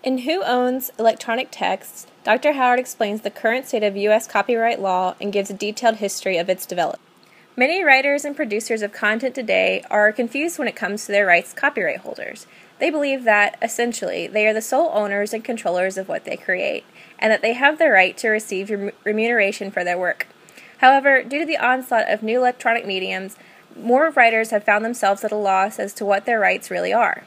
In Who Owns Electronic Texts, Dr. Howard explains the current state of U.S. copyright law and gives a detailed history of its development. Many writers and producers of content today are confused when it comes to their rights as copyright holders. They believe that, essentially, they are the sole owners and controllers of what they create, and that they have the right to receive remuneration for their work. However, due to the onslaught of new electronic mediums, more writers have found themselves at a loss as to what their rights really are.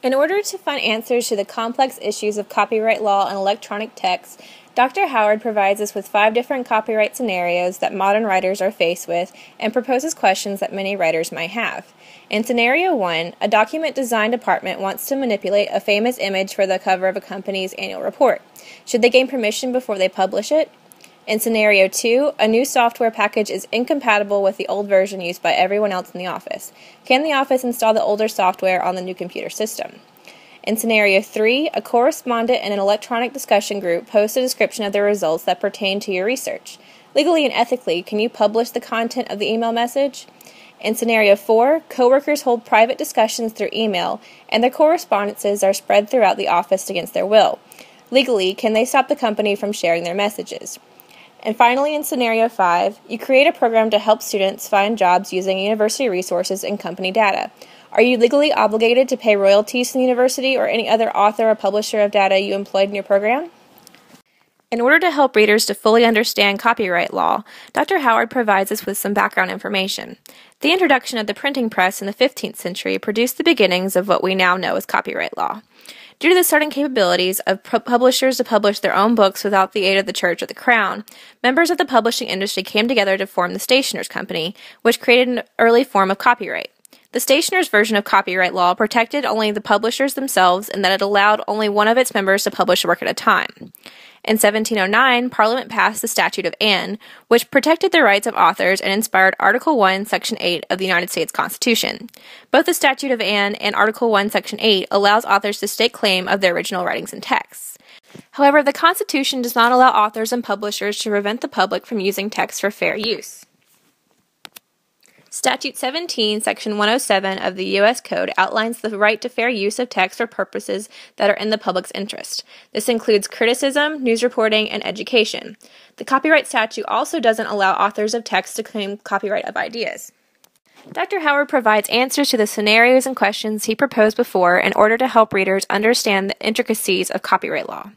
In order to find answers to the complex issues of copyright law and electronic text, Dr. Howard provides us with 5 different copyright scenarios that modern writers are faced with and proposes questions that many writers might have. In Scenario 1, a document design department wants to manipulate a famous image for the cover of a company's annual report. Should they gain permission before they publish it? In Scenario 2, a new software package is incompatible with the old version used by everyone else in the office. Can the office install the older software on the new computer system? In Scenario 3, a correspondent in an electronic discussion group posts a description of the results that pertain to your research. Legally and ethically, can you publish the content of the email message? In Scenario 4, coworkers hold private discussions through email, and their correspondences are spread throughout the office against their will. Legally, can they stop the company from sharing their messages? And finally, in Scenario 5, you create a program to help students find jobs using university resources and company data. Are you legally obligated to pay royalties to the university or any other author or publisher of data you employed in your program? In order to help readers to fully understand copyright law, Dr. Howard provides us with some background information. The introduction of the printing press in the 15th century produced the beginnings of what we now know as copyright law. Due to the starting capabilities of publishers to publish their own books without the aid of the church or the crown, members of the publishing industry came together to form the Stationers' Company, which created an early form of copyright. The Stationers' version of copyright law protected only the publishers themselves in that it allowed only one of its members to publish a work at a time. In 1709, Parliament passed the Statute of Anne, which protected the rights of authors and inspired Article 1, Section 8 of the United States Constitution. Both the Statute of Anne and Article 1, Section 8 allows authors to stake claim of their original writings and texts. However, the Constitution does not allow authors and publishers to prevent the public from using text for fair use. Statute 17, Section 107 of the U.S. Code outlines the right to fair use of text for purposes that are in the public's interest. This includes criticism, news reporting, and education. The copyright statute also doesn't allow authors of text to claim copyright of ideas. Dr. Howard provides answers to the scenarios and questions he proposed before in order to help readers understand the intricacies of copyright law.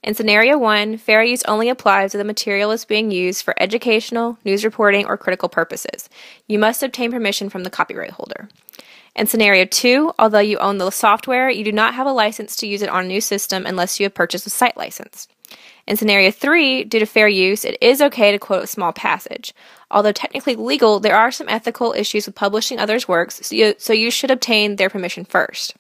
In Scenario 1, fair use only applies if the material is being used for educational, news reporting, or critical purposes. You must obtain permission from the copyright holder. In Scenario 2, although you own the software, you do not have a license to use it on a new system unless you have purchased a site license. In Scenario 3, due to fair use, it is okay to quote a small passage. Although technically legal, there are some ethical issues with publishing others' works, so you should obtain their permission first.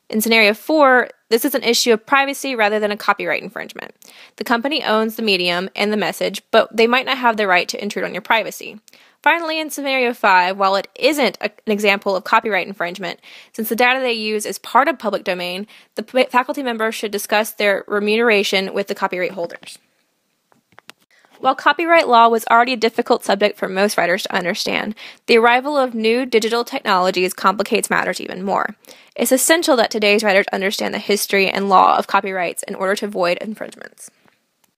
In Scenario 4, this is an issue of privacy rather than a copyright infringement. The company owns the medium and the message, but they might not have the right to intrude on your privacy. Finally, in Scenario 5, while it isn't an example of copyright infringement, since the data they use is part of public domain, the faculty members should discuss their remuneration with the copyright holders. While copyright law was already a difficult subject for most writers to understand, the arrival of new digital technologies complicates matters even more. It's essential that today's writers understand the history and law of copyrights in order to avoid infringements.